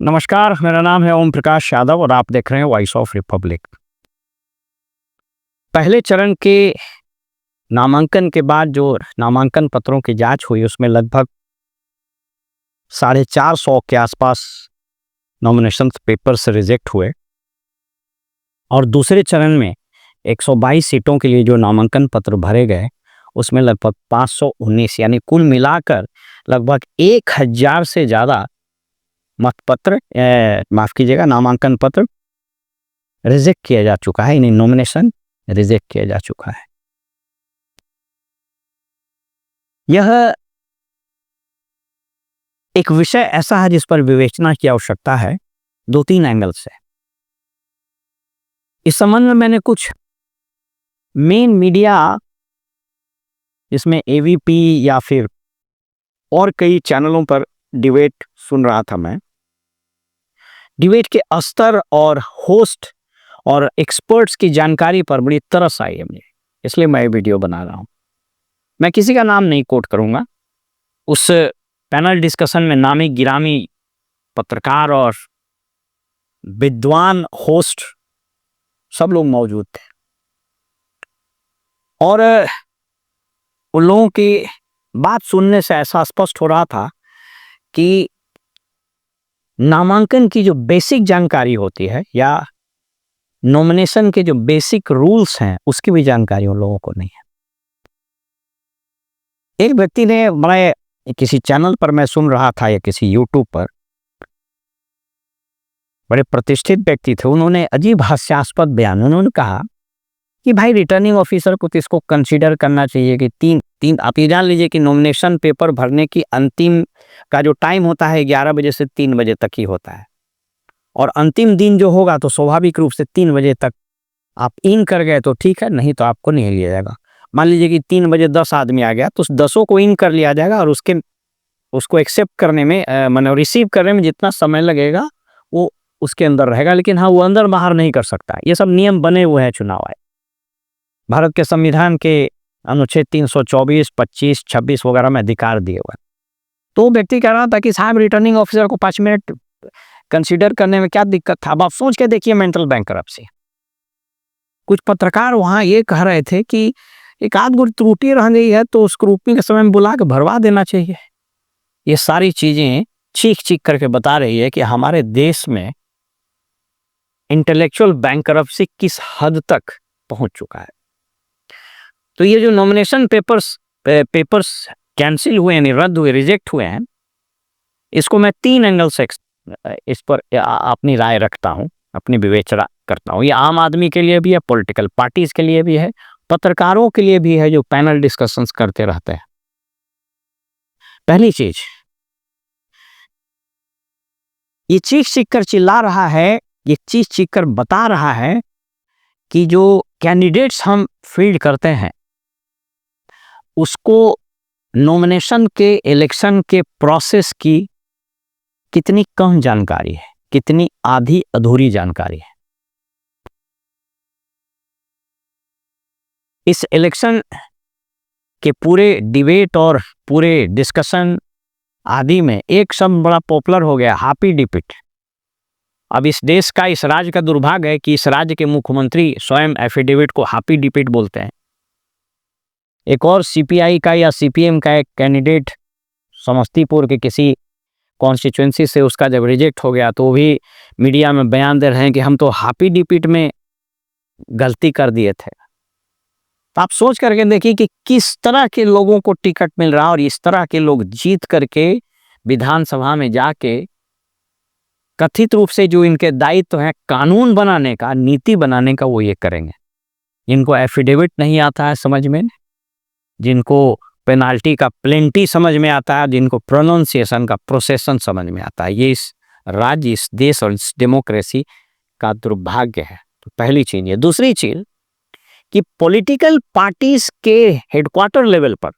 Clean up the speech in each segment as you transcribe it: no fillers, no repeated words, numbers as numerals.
नमस्कार, मेरा नाम है ओम प्रकाश यादव और आप देख रहे हैं वॉइस ऑफ रिपब्लिक। पहले चरण के नामांकन के बाद जो नामांकन पत्रों की जांच हुई उसमें लगभग 450 के आसपास नॉमिनेशन पेपर्स रिजेक्ट हुए और दूसरे चरण में 122 सीटों के लिए जो नामांकन पत्र भरे गए उसमें लगभग 519 यानी कुल मिलाकर लगभग 1000 से ज़्यादा मतपत्र माफ़ कीजिएगा नामांकन पत्र रिजेक्ट किया जा चुका है। इन्हें नॉमिनेशन रिजेक्ट किया जा चुका है। यह एक विषय ऐसा है जिस पर विवेचना की आवश्यकता है 2-3 एंगल से। इस संबंध में मैंने कुछ मेन मीडिया जिसमें एवीपी या फिर और कई चैनलों पर डिबेट सुन रहा था। मैं डिबेट के स्तर और होस्ट और एक्सपर्ट्स की जानकारी पर बड़ी तरस आई है मुझे, इसलिए मैं ये वीडियो बना रहा हूँ। मैं किसी का नाम नहीं कोट करूँगा। उस पैनल डिस्कशन में नामी गिरामी पत्रकार और विद्वान होस्ट सब लोग मौजूद थे और उन लोगों की बात सुनने से ऐसा स्पष्ट हो रहा था कि नामांकन की जो बेसिक जानकारी होती है या नॉमिनेशन के जो बेसिक रूल्स हैं उसकी भी जानकारी उन लोगों को नहीं है। एक व्यक्ति ने बड़े किसी चैनल पर मैं सुन रहा था या किसी यूट्यूब पर, बड़े प्रतिष्ठित व्यक्ति थे, उन्होंने अजीब हास्यास्पद बयान, उन्होंने कहा कि भाई रिटर्निंग ऑफिसर को तो इसको कंसीडर करना चाहिए कि तीन आप ये जान लीजिए कि नॉमिनेशन पेपर भरने की अंतिम का जो टाइम होता है 11 बजे से 3 बजे तक ही होता है और अंतिम दिन जो होगा तो स्वाभाविक रूप से 3 बजे तक आप इन कर गए तो ठीक है, नहीं तो आपको नहीं लिया जाएगा। मान लीजिए कि 3 बजे 10 आदमी आ गया तो उस 10 को इन कर लिया जाएगा और उसको एक्सेप्ट करने में मतलब रिसीव करने में जितना समय लगेगा वो उसके अंदर रहेगा, लेकिन हाँ वो अंदर बाहर नहीं कर सकता। ये सब नियम बने हुए हैं चुनाव आयोग, भारत के संविधान के अनुच्छेद 324, 25, 26 वगैरह में अधिकार दिए हुए। तो व्यक्ति कह रहा था कि साहब रिटर्निंग ऑफिसर को 5 मिनट कंसीडर करने में क्या दिक्कत था। अब आप सोच के देखिए मेंटल बैंकरप्सी। कुछ पत्रकार वहाँ ये कह रहे थे कि एक आध गुट त्रुटि रह गई है तो स्क्रूटनी के समय में बुला के भरवा देना चाहिए। ये सारी चीजें चीख चीख करके बता रही है कि हमारे देश में इंटेलेक्चुअल बैंकरप्सी किस हद तक पहुंच चुका है। तो ये जो नॉमिनेशन पेपर्स कैंसिल हुए यानी रद्द हुए, रिजेक्ट हुए हैं, इसको मैं 3 एंगल से इस पर अपनी राय रखता हूं, अपनी विवेचना करता हूं। ये आम आदमी के लिए भी है, पॉलिटिकल पार्टीज के लिए भी है, पत्रकारों के लिए भी है जो पैनल डिस्कशंस करते रहते हैं। पहली चीज, ये चीख चीख कर चिल्ला रहा है, ये चीख चीख कर बता रहा है कि जो कैंडिडेट्स हम फील्ड करते हैं उसको नॉमिनेशन के इलेक्शन के प्रोसेस की कितनी कम जानकारी है, कितनी आधी अधूरी जानकारी है। इस इलेक्शन के पूरे डिबेट और पूरे डिस्कशन आदि में एक शब्द बड़ा पॉपुलर हो गया, हापी डिपिट। अब इस देश का, इस राज्य का दुर्भाग्य है कि इस राज्य के मुख्यमंत्री स्वयं एफिडेविट को हापी डिपिट बोलते हैं। एक और सीपीआई का या सीपीएम का एक कैंडिडेट समस्तीपुर के किसी कॉन्स्टिट्यूएंसी से उसका जब रिजेक्ट हो गया तो वो भी मीडिया में बयान दे रहे हैं कि हम तो हापी डिपिट में गलती कर दिए थे। तो आप सोच करके देखिए कि किस तरह के लोगों को टिकट मिल रहा है और इस तरह के लोग जीत करके विधानसभा में जाके कथित रूप से जो इनके दायित्व है कानून बनाने का, नीति बनाने का, वो ये करेंगे। जिनको एफिडेविट नहीं आता है समझ में, जिनको पेनाल्टी का प्लेंटी समझ में आता है, जिनको प्रोनाउंसिएशन का प्रोसेसन समझ में आता है, ये इस राज्य, इस देश और इस डेमोक्रेसी का दुर्भाग्य है। तो पहली चीज ये। दूसरी चीज कि पॉलिटिकल पार्टीज के हेडक्वार्टर लेवल पर,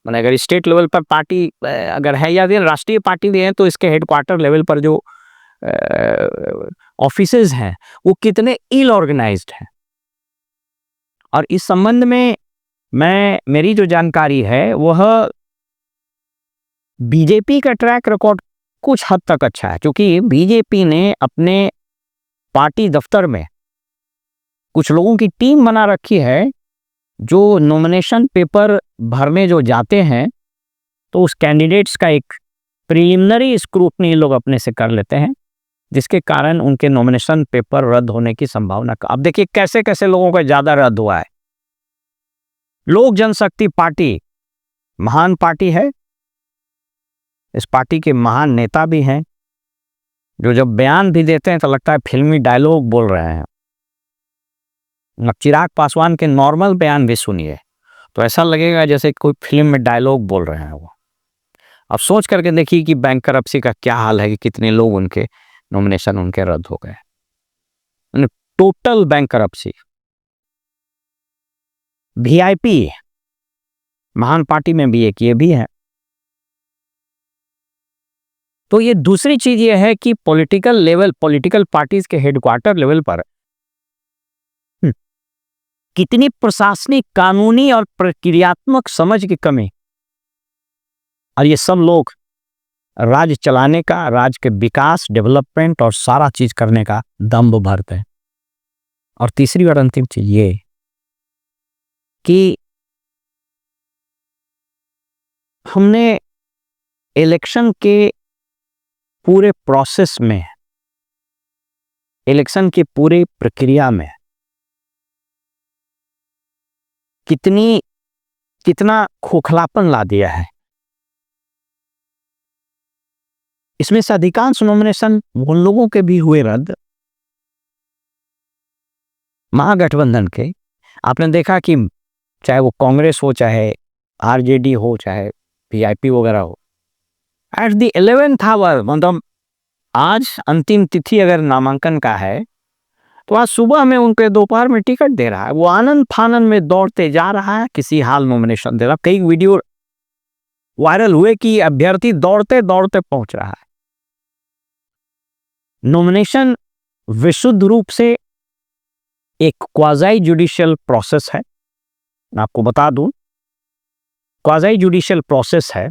माने अगर स्टेट लेवल पर पार्टी अगर है या राष्ट्रीय पार्टी भी है तो इसके हेडक्वार्टर लेवल पर जो ऑफिसेज हैं वो कितने इल ऑर्गेनाइज्ड हैं। और इस संबंध में मेरी जो जानकारी है वह बीजेपी का ट्रैक रिकॉर्ड कुछ हद तक अच्छा है, क्योंकि बीजेपी ने अपने पार्टी दफ्तर में कुछ लोगों की टीम बना रखी है जो नॉमिनेशन पेपर भरने जो जाते हैं तो उस कैंडिडेट्स का एक प्रिलिमिनरी स्क्रूटनी लोग अपने से कर लेते हैं, जिसके कारण उनके नॉमिनेशन पेपर रद्द होने की संभावना। अब देखिए कैसे कैसे लोगों का ज्यादा रद्द हुआ है। लोक जनशक्ति पार्टी महान पार्टी है, इस पार्टी के महान नेता भी हैं जो जब बयान भी देते हैं तो लगता है फिल्मी डायलॉग बोल रहे हैं। अब चिराग पासवान के नॉर्मल बयान भी सुनिए तो ऐसा लगेगा जैसे कोई फिल्म में डायलॉग बोल रहे हैं वो। अब सोच करके देखिए कि बैंकरप्सी का क्या हाल है, कि कितने लोग उनके नॉमिनेशन उनके रद्द हो गए। Total bankruptcy. वीआईपी महान पार्टी में भी एक ये भी है। तो ये दूसरी चीज ये है कि पॉलिटिकल लेवल, पॉलिटिकल पार्टीज के हेडक्वार्टर लेवल पर कितनी प्रशासनिक, कानूनी और प्रक्रियात्मक समझ की कमी, और ये सब लोग राज्य चलाने का, राज्य के विकास, डेवलपमेंट और सारा चीज करने का दम्भ भरते हैं। और तीसरी और अंतिम चीज ये कि हमने इलेक्शन के पूरे प्रोसेस में, इलेक्शन की पूरी प्रक्रिया में कितना खोखलापन ला दिया है। इसमें से अधिकांश नॉमिनेशन उन लोगों के भी हुए रद्द, महागठबंधन के। आपने देखा कि चाहे वो कांग्रेस हो, चाहे आरजेडी हो, चाहे वीआईपी वगैरह हो, एट द 11th आवर, मतलब आज अंतिम तिथि अगर नामांकन का है तो आज सुबह में उनके दोपहर में टिकट दे रहा है, वो आनंद फानन में दौड़ते जा रहा है, किसी हाल नॉमिनेशन दे रहा। कई वीडियो वायरल हुए कि अभ्यर्थी दौड़ते दौड़ते पहुंच रहा है। नॉमिनेशन विशुद्ध रूप से एक क्वाज़ाई जुडिशियल प्रोसेस है। मैं आपको बता दूं, क्वाज़ाई जुडिशियल प्रोसेस है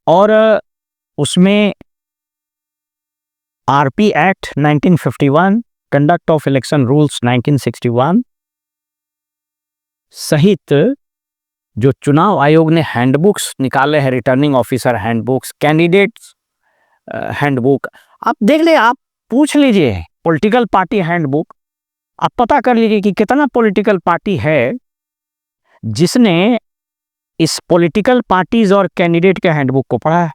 और उसमें RP act 1951, conduct of election rules 1961 सहित जो चुनाव आयोग ने हैंडबुक्स निकाले हैं, returning officer handbooks, candidates handbook, आप देख ले, आप पूछ लीजिए पॉलिटिकल पार्टी हैंडबुक, आप पता कर लीजिए कि कितना पॉलिटिकल पार्टी है जिसने इस पॉलिटिकल पार्टीज और कैंडिडेट के हैंडबुक को पढ़ा है।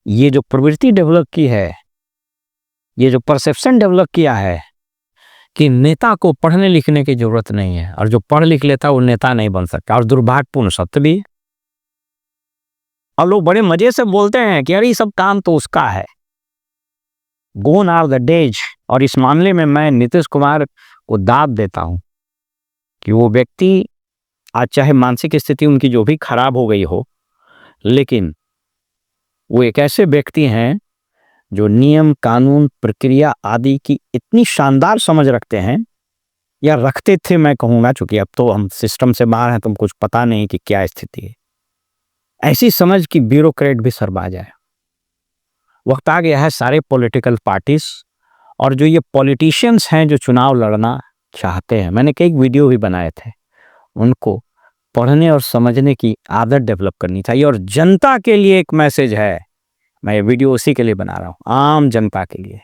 ये जो प्रवृत्ति डेवलप की है, ये जो परसेप्शन डेवलप किया है कि नेता को पढ़ने लिखने की जरूरत नहीं है, और जो पढ़ लिख लेता वो नेता नहीं बन सकता, और दुर्भाग्यपूर्ण सत्य भी है। और लोग बड़े मजे से बोलते हैं कि अरे सब काम तो उसका है, गोन आर द डेज। और इस मामले में मैं नीतीश कुमार को दाद देता हूं कि वो व्यक्ति आज चाहे मानसिक स्थिति उनकी जो भी खराब हो गई हो, लेकिन वो एक ऐसे व्यक्ति हैं जो नियम, कानून, प्रक्रिया आदि की इतनी शानदार समझ रखते हैं, या रखते थे मैं कहूँगा, चूंकि अब तो हम सिस्टम से बाहर हैं, तुम कुछ पता नहीं कि क्या स्थिति है। ऐसी समझ की ब्यूरोक्रेट भी शर्मा जाए। वक्त आ गया है सारे पॉलिटिकल पार्टीज और जो ये पॉलिटिशियंस हैं जो चुनाव लड़ना चाहते हैं, मैंने कई वीडियो भी बनाए थे, उनको पढ़ने और समझने की आदत डेवलप करनी चाहिए। और जनता के लिए एक मैसेज है, मैं ये वीडियो उसी के लिए बना रहा हूँ, आम जनता के लिए,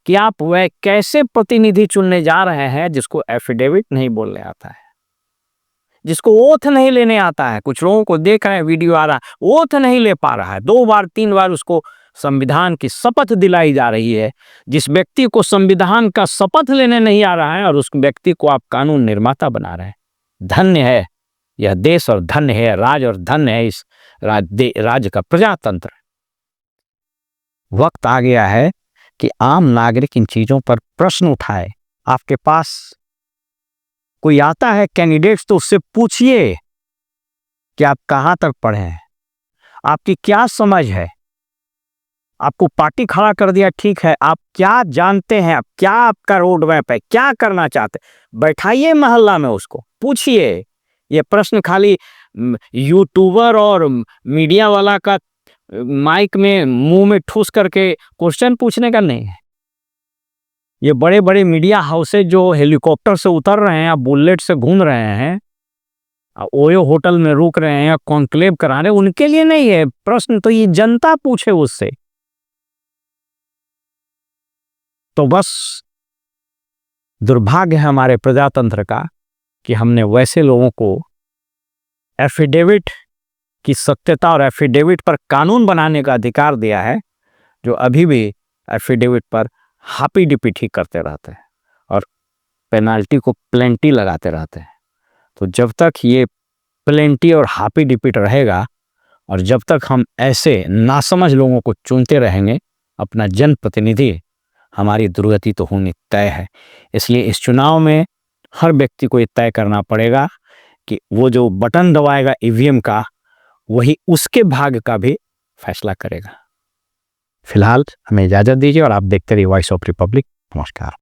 कि आप वह कैसे प्रतिनिधि चुनने जा रहे हैं जिसको एफिडेविट नहीं बोलने आता है, जिसको ओथ नहीं लेने आता है। कुछ लोगों को देख रहे हैं, वीडियो आ रहा है, ओथ नहीं ले पा रहा है, 2 बार 3 बार उसको संविधान की शपथ दिलाई जा रही है। जिस व्यक्ति को संविधान का शपथ लेने नहीं आ रहा है और उस व्यक्ति को आप कानून निर्माता बना रहे हैं। धन्य है यह देश और धन्य है राज और धन्य है इस राज्य का प्रजातंत्र। वक्त आ गया है कि आम नागरिक इन चीजों पर प्रश्न उठाए। आपके पास कोई आता है कैंडिडेट्स तो उससे पूछिए कि आप कहां तक पढ़े हैं, आपकी क्या समझ है। आपको पार्टी खड़ा कर दिया, ठीक है, आप क्या जानते हैं, आप क्या, आपका रोड मैप है, क्या करना चाहते, बैठाइए मोहल्ला में, उसको पूछिए। ये प्रश्न खाली यूट्यूबर और मीडिया वाला का माइक में मुंह में ठूस करके क्वेश्चन पूछने का नहीं है। ये बड़े बड़े मीडिया हाउसेज जो हेलीकॉप्टर से उतर रहे हैं या बुलेट से घूम रहे हैं, ओयो होटल में रुक रहे हैं या कॉन्क्लेव करा रहे हैं, उनके लिए नहीं है प्रश्न, तो ये जनता पूछे उससे। तो बस दुर्भाग्य है हमारे प्रजातंत्र का कि हमने वैसे लोगों को एफिडेविट की सत्यता और एफिडेविट पर कानून बनाने का अधिकार दिया है, जो अभी भी एफिडेविट पर हापी डिपिट ही करते रहते हैं और पेनाल्टी को प्लेंटी लगाते रहते हैं। तो जब तक ये प्लेंटी और हापी डिपिट रहेगा और जब तक हम ऐसे नासमझ लोगों को चुनते रहेंगे अपना जनप्रतिनिधि, हमारी दुर्गति तो होनी तय है। इसलिए इस चुनाव में हर व्यक्ति को ये तय करना पड़ेगा कि वो जो बटन दबाएगा ईवीएम का, वही उसके भाग्य का भी फैसला करेगा। फिलहाल हमें इजाजत दीजिए और आप देखते रहिए वॉइस ऑफ रिपब्लिक। नमस्कार।